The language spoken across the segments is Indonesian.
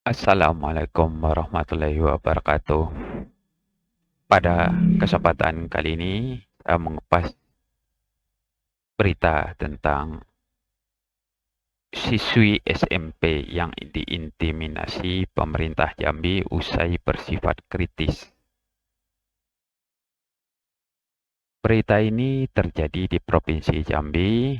Assalamualaikum warahmatullahi wabarakatuh. Pada kesempatan kali ini, saya mengupas berita tentang siswi SMP yang diintimidasi pemerintah Jambi usai bersifat kritis. Berita ini terjadi di Provinsi Jambi,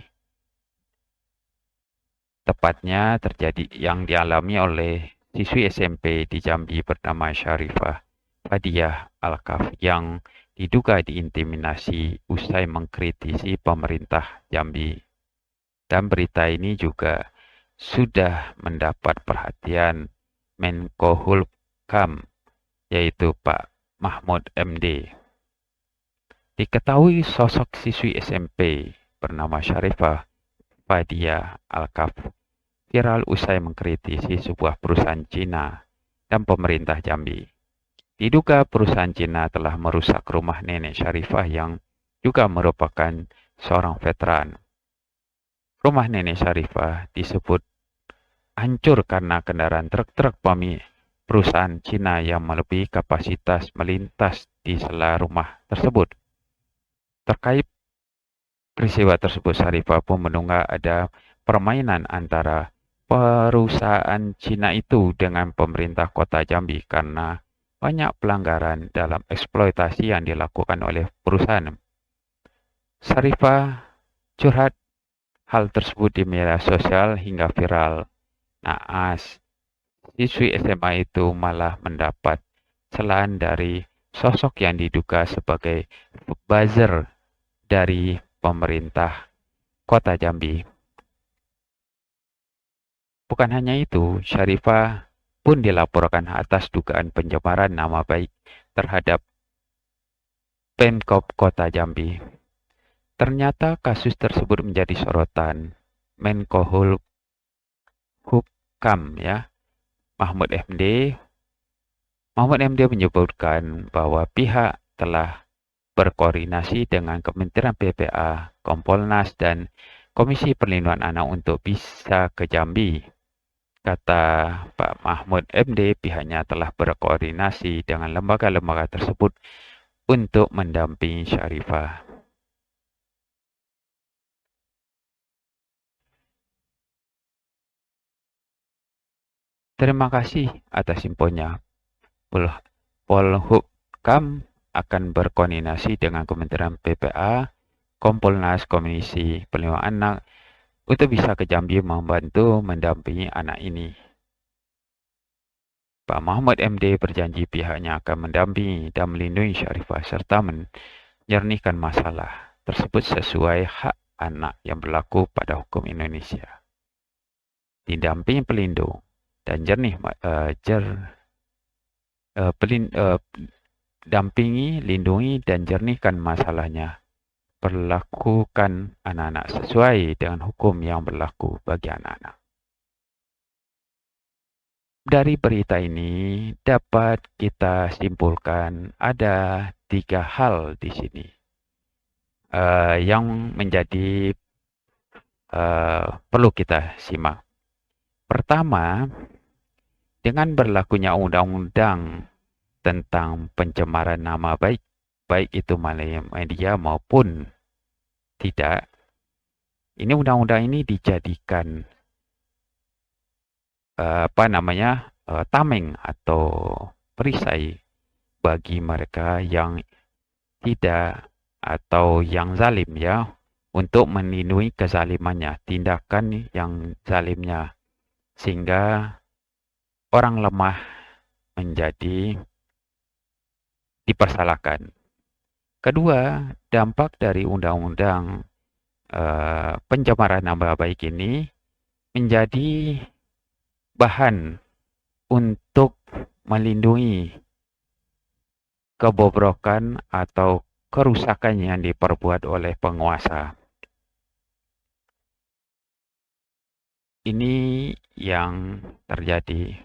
tepatnya terjadi yang dialami oleh siswi SMP di Jambi bernama Syarifah Fadiah Alkaf yang diduga diintimidasi usai mengkritisi pemerintah Jambi. Dan berita ini juga sudah mendapat perhatian Menko Hulkam, yaitu Pak Mahmud MD. Diketahui sosok siswi SMP bernama Syarifah Fadiah Alkaf viral usai mengkritisi sebuah perusahaan Cina dan pemerintah Jambi. Diduga perusahaan Cina telah merusak rumah nenek Syarifah yang juga merupakan seorang veteran. Rumah nenek Syarifah disebut hancur karena kendaraan truk-truk perusahaan Cina yang melebihi kapasitas melintas di sela rumah tersebut. Terkait peristiwa tersebut, Syarifah pun menduga ada permainan antara perusahaan Cina itu dengan pemerintah kota Jambi karena banyak pelanggaran dalam eksploitasi yang dilakukan oleh perusahaan. Syarifah curhat hal tersebut di media sosial hingga viral. Naas, siswi SMA itu malah mendapat celaan dari sosok yang diduga sebagai buzzer dari pemerintah kota Jambi. Bukan hanya itu, Syarifah pun dilaporkan atas dugaan pencemaran nama baik terhadap Pemkab Kota Jambi. Ternyata kasus tersebut menjadi sorotan Menko Hulkam ya, Mahmud MD. Mahmud MD menyebutkan bahwa pihak telah berkoordinasi dengan Kementerian PPA, Kompolnas, dan Komisi Perlindungan Anak untuk bisa ke Jambi. Kata Pak Mahmud MD, pihaknya telah berkoordinasi dengan lembaga-lembaga tersebut untuk mendampingi Syarifah. Terima kasih atas infonya. Polhukam akan berkoordinasi dengan Kementerian PPA, Kompolnas, Komisi Perlindungan Anak untuk bisa ke Jambi membantu mendampingi anak ini. Pak Muhammad MD berjanji pihaknya akan mendampingi dan melindungi Syarifah serta menyernihkan masalah tersebut sesuai hak anak yang berlaku pada hukum Indonesia. Didampingi pelindung dan dampingi, lindungi, dan jernihkan masalahnya. Perlakukan anak-anak sesuai dengan hukum yang berlaku bagi anak-anak. Dari berita ini dapat kita simpulkan ada 3 hal di sini yang menjadi perlu kita simak. Pertama, dengan berlakunya undang-undang tentang pencemaran nama baik itu media maupun tidak, ini undang-undang ini dijadikan tameng atau perisai bagi mereka yang tidak atau yang zalim ya, untuk melindungi kezalimannya, tindakan yang zalimnya, sehingga orang lemah menjadi dipersalahkan. Kedua, dampak dari undang-undang pencemaran nama baik ini menjadi bahan untuk melindungi kebobrokan atau kerusakan yang diperbuat oleh penguasa. Ini yang terjadi.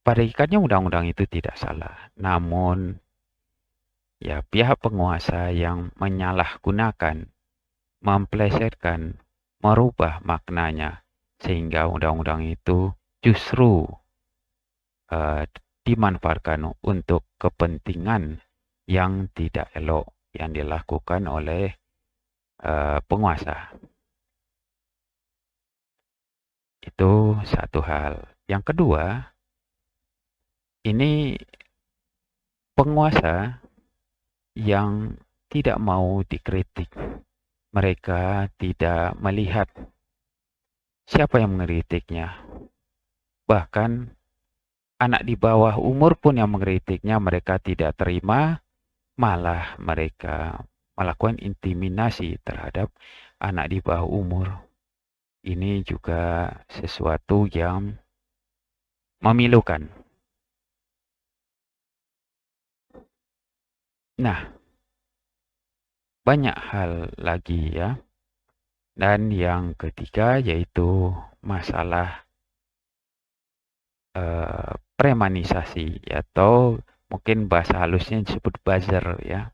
Pada ikatnya undang-undang itu tidak salah, namun ya pihak penguasa yang menyalahgunakan, memplesetkan, merubah maknanya sehingga undang-undang itu justru uh, dimanfaatkan untuk kepentingan yang tidak elok yang dilakukan oleh penguasa. Itu satu hal. Yang kedua, ini penguasa yang tidak mau dikritik. Mereka tidak melihat siapa yang mengkritiknya. Bahkan anak di bawah umur pun yang mengkritiknya mereka tidak terima, malah mereka melakukan intimidasi terhadap anak di bawah umur. Ini juga sesuatu yang memilukan. Nah, banyak hal lagi ya. Dan yang ketiga yaitu masalah premanisasi atau mungkin bahasa halusnya disebut buzzer ya.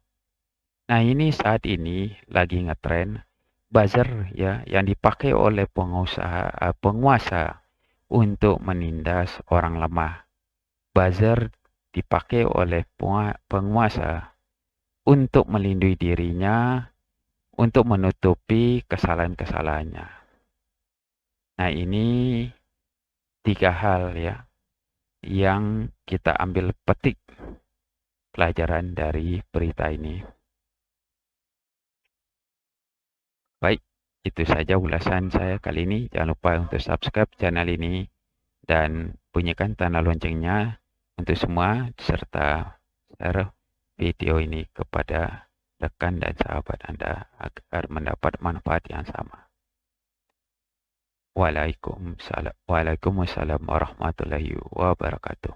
Nah, ini saat ini lagi ngetren buzzer ya yang dipakai oleh penguasa untuk menindas orang lemah. Buzzer dipakai oleh penguasa untuk melindungi dirinya, untuk menutupi kesalahan-kesalahannya. Nah, ini tiga hal ya yang kita ambil petik pelajaran dari berita ini. Baik, itu saja ulasan saya kali ini. Jangan lupa untuk subscribe channel ini dan bunyikan tanda loncengnya untuk semua serta share video ini kepada rekan dan sahabat Anda agar mendapat manfaat yang sama. Waalaikumsalam warahmatullahi wabarakatuh.